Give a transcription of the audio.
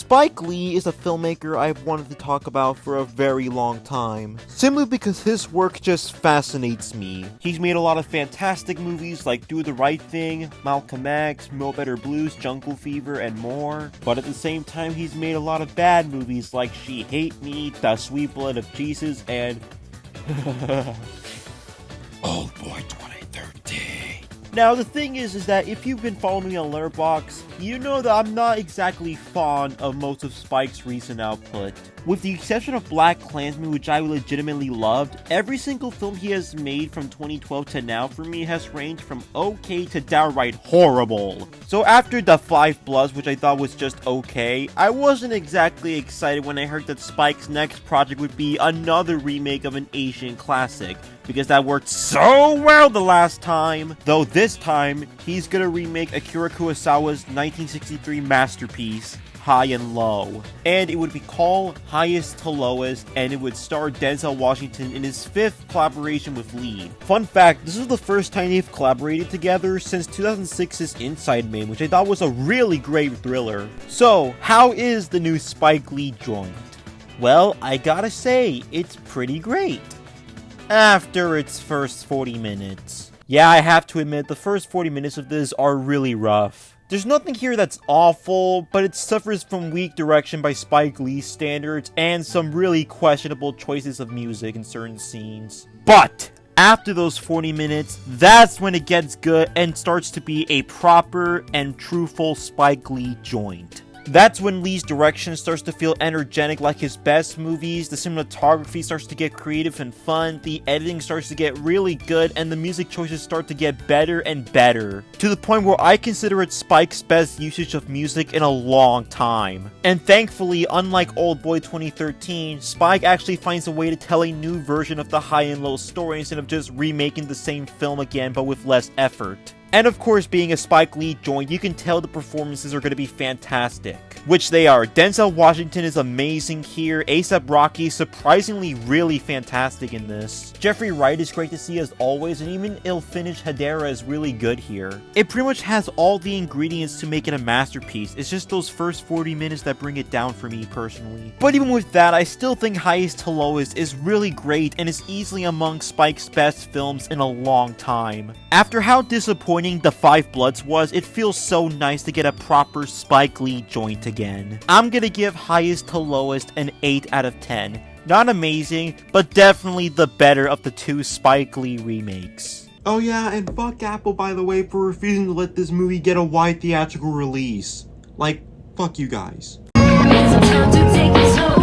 Spike Lee is a filmmaker I've wanted to talk about for a very long time, simply because his work just fascinates me. He's made a lot of fantastic movies like Do the Right Thing, Malcolm X, Mo Better Blues, Jungle Fever, and more, but at the same time he's made a lot of bad movies like She Hate Me, The Sweet Blood of Jesus, and Old Boy 2013. Now, the thing is that if you've been following me on Letterboxd, you know that I'm not exactly fond of most of Spike's recent output. With the exception of BlacKkKlansman, which I legitimately loved, every single film he has made from 2012 to now for me has ranged from okay to downright horrible. So after The Five Bloods, which I thought was just okay, I wasn't exactly excited when I heard that Spike's next project would be another remake of an Asian classic, because that worked so well the last time. Though this time, he's gonna remake Akira Kurosawa's 1963 masterpiece, High and Low. And it would be called Highest to Lowest, and it would star Denzel Washington in his 5th collaboration with Lee. Fun fact, this is the first time they've collaborated together since 2006's Inside Man, which I thought was a really great thriller. So, how is the new Spike Lee joint? Well, I gotta say, it's pretty great. After its first 40 minutes. Yeah, I have to admit, the first 40 minutes of this are really rough. There's nothing here that's awful, but it suffers from weak direction by Spike Lee's standards and some really questionable choices of music in certain scenes. But after those 40 minutes, that's when it gets good and starts to be a proper and truthful Spike Lee joint. That's when Lee's direction starts to feel energetic like his best movies, the cinematography starts to get creative and fun, the editing starts to get really good, and the music choices start to get better and better, to the point where I consider it Spike's best usage of music in a long time. And thankfully, unlike Old Boy 2013, Spike actually finds a way to tell a new version of the High and Low story instead of just remaking the same film again but with less effort. And of course, being a Spike Lee joint, you can tell the performances are going to be fantastic. Which they are. Denzel Washington is amazing here, A$AP Rocky is surprisingly really fantastic in this. Jeffrey Wright is great to see as always, and even ill-finished Hedera is really good here. It pretty much has all the ingredients to make it a masterpiece, it's just those first 40 minutes that bring it down for me personally. But even with that, I still think Highest to Lowest is really great and is easily among Spike's best films in a long time. After how disappointing The Five Bloods was, it feels so nice to get a proper Spike Lee joint again. I'm gonna give Highest to Lowest an 8 out of 10. Not amazing, but definitely the better of the two Spike Lee remakes. Oh yeah, and fuck Apple, by the way, for refusing to let this movie get a wide theatrical release. Like, fuck you guys. It's time to take it slow.